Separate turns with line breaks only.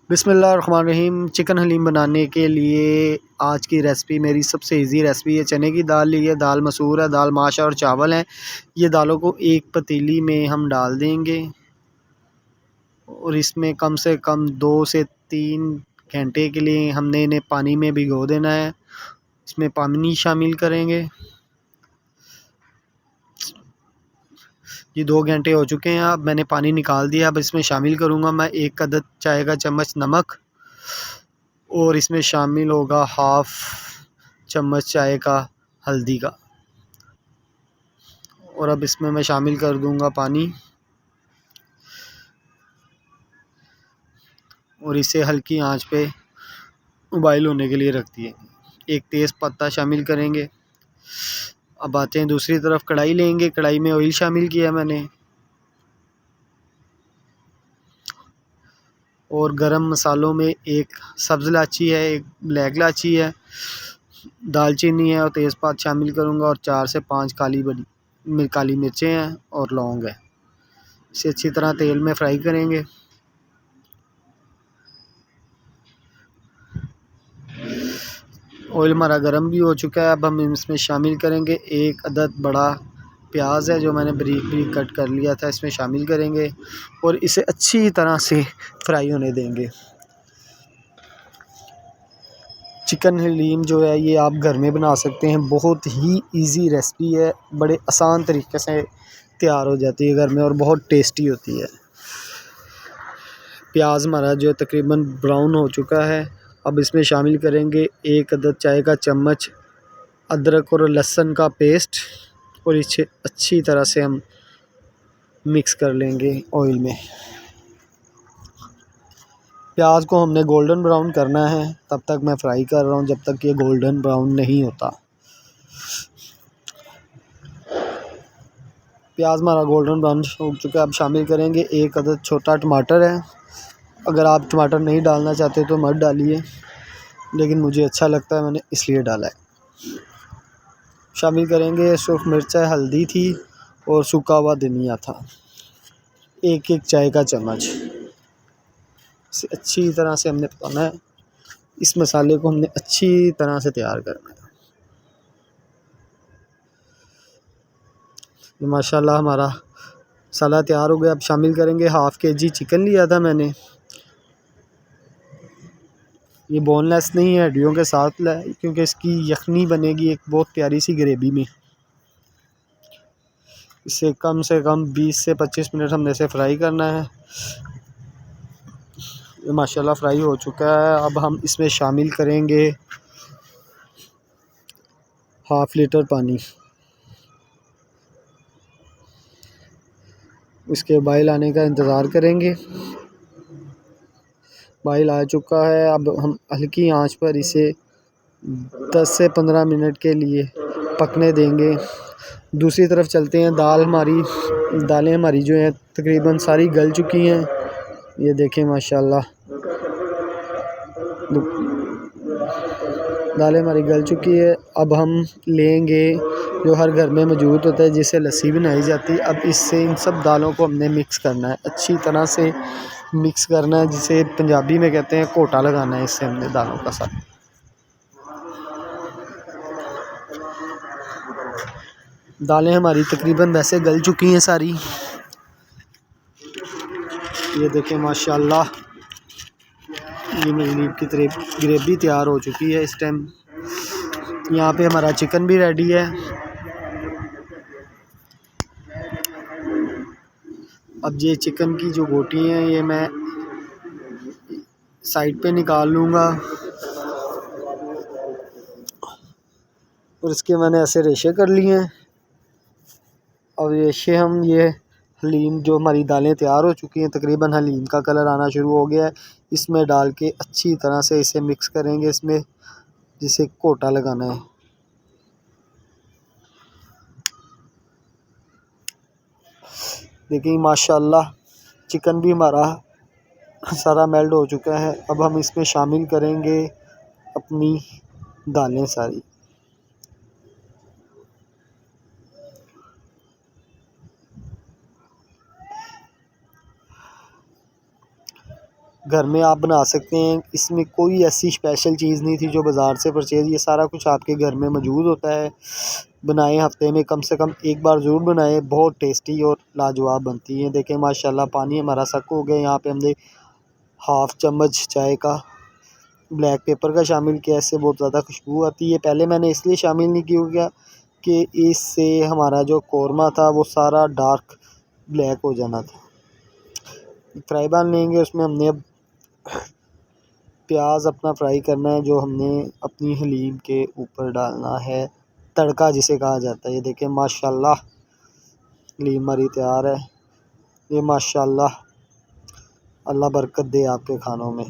बिस्मिल्लाहिर्रहमानिर्रहीम। चिकन हलीम बनाने के लिए आज की रेसिपी मेरी सबसे इजी रेसिपी है। चने की दाल ली है, दाल मसूर है, दाल माशा और चावल हैं। ये दालों को एक पतीली में हम डाल देंगे और इसमें कम से कम 2 से 3 घंटे के लिए हमने इन्हें पानी में भिगो देना है। इसमें पानी शामिल करेंगे। ये 2 घंटे हो चुके हैं। अब मैंने पानी निकाल दिया। अब इसमें शामिल करूँगा मैं 1 अदद चाय का चम्मच नमक और इसमें शामिल होगा हाफ़ चम्मच चाय का हल्दी का। और अब इसमें मैं शामिल कर दूंगा पानी और इसे हल्की आंच पे उबाइल होने के लिए रख दिए। एक तेज़ पत्ता शामिल करेंगे। अब आते हैं दूसरी तरफ, कढ़ाई लेंगे। कढ़ाई में ऑयल शामिल किया मैंने और गरम मसालों में एक सब्ज़ इलायची है, एक ब्लैक इलायची है, दालचीनी है और तेज़पात शामिल करूँगा और 4 से 5 काली मिर्चें हैं और लौंग है। इसे अच्छी तरह तेल में फ्राई करेंगे। ऑयल हमारा गर्म भी हो चुका है। अब हम इसमें शामिल करेंगे 1 अदद बड़ा प्याज है जो मैंने बारीक बारीक कट कर लिया था, इसमें शामिल करेंगे और इसे अच्छी तरह से फ्राई होने देंगे। चिकन हलीम जो है ये आप घर में बना सकते हैं। बहुत ही इजी रेसिपी है, बड़े आसान तरीके से तैयार हो जाती है घर में और बहुत टेस्टी होती है। प्याज हमारा जो तकरीबन ब्राउन हो चुका है। अब इसमें शामिल करेंगे 1 अदद चाय का चम्मच अदरक और लहसुन का पेस्ट और इसे अच्छी तरह से हम मिक्स कर लेंगे ऑयल में। प्याज को हमने गोल्डन ब्राउन करना है, तब तक मैं फ्राई कर रहा हूँ जब तक ये गोल्डन ब्राउन नहीं होता। प्याज हमारा गोल्डन ब्राउन हो चुका है। अब शामिल करेंगे 1 अदद छोटा टमाटर है। अगर आप टमाटर नहीं डालना चाहते तो मत डालिए, लेकिन मुझे अच्छा लगता है, मैंने इसलिए डाला है। शामिल करेंगे सूख मिर्च है, हल्दी थी और सूखा हुआ धनिया था, 1 चाय का चम्मच। इसे अच्छी तरह से हमने पकाना है। इस मसाले को हमने अच्छी तरह से तैयार करना है। माशाल्लाह हमारा मसाला तैयार हो गया। अब शामिल करेंगे हाफ़ केजी चिकन लिया था मैंने। ये बोनलेस नहीं है, हड्डियों के साथ है, क्योंकि इसकी यखनी बनेगी एक बहुत प्यारी सी ग्रेवी में। इसे कम से कम 20 से 25 मिनट हमने इसे फ्राई करना है। ये माशाल्लाह फ्राई हो चुका है। अब हम इसमें शामिल करेंगे हाफ़ लीटर पानी। इसके बॉयल आने का इंतज़ार करेंगे। बॉयल आ चुका है। अब हम हल्की आंच पर इसे 10 से 15 मिनट के लिए पकने देंगे। दूसरी तरफ चलते हैं। दालें हमारी जो हैं तकरीबन सारी गल चुकी हैं। ये देखें माशाल्लाह, दालें हमारी गल चुकी है। अब हम लेंगे जो हर घर में मौजूद होता है, जिससे लस्सी बनाई जाती है। अब इससे इन सब दालों को हमने मिक्स करना है, अच्छी तरह से मिक्स करना है, जिसे पंजाबी में कहते हैं घोटा लगाना है। इससे हमने दालों का साथ दालें हमारी तकरीबन वैसे गल चुकी हैं सारी। ये देखें माशाल्लाह, ये मजलीब की ग्रेवी तैयार हो चुकी है। इस टाइम यहाँ पे हमारा चिकन भी रेडी है। अब ये चिकन की जो बोटी हैं ये मैं साइड पे निकाल लूँगा और इसके मैंने ऐसे रेशे कर लिए हैं। अब रेशे हम ये हलीम जो हमारी दालें तैयार हो चुकी हैं, तकरीबन हलीम का कलर आना शुरू हो गया है, इसमें डाल के अच्छी तरह से इसे मिक्स करेंगे। इसमें जिसे घोटा लगाना है। देखिए माशाल्लाह चिकन भी हमारा सारा मेल्ट हो चुका है। अब हम इसमें शामिल करेंगे अपनी दालें सारी। घर में आप बना सकते हैं। इसमें कोई ऐसी स्पेशल चीज़ नहीं थी जो बाज़ार से परचेज़, ये सारा कुछ आपके घर में मौजूद होता है। बनाएं, हफ्ते में कम से कम एक बार ज़रूर बनाएं, बहुत टेस्टी और लाजवाब बनती है। देखें माशाल्लाह पानी हमारा सक हो गया। यहाँ पे हमने हाफ़ चम्मच चाय का ब्लैक पेपर का शामिल किया, इससे बहुत ज़्यादा खुशबू आती है। पहले मैंने इसलिए शामिल नहीं किया कि इससे हमारा जो कौरमा था वो सारा डार्क ब्लैक हो जाना था। फ्राई पैन लेंगे, उसमें हमने अब प्याज अपना फ्राई करना है, जो हमने अपनी हलीम के ऊपर डालना है, तड़का जिसे कहा जाता है। ये देखें माशाल्लाह हलीम हमारी तैयार है। ये माशाल्लाह अल्लाह बरकत दे आपके खानों में।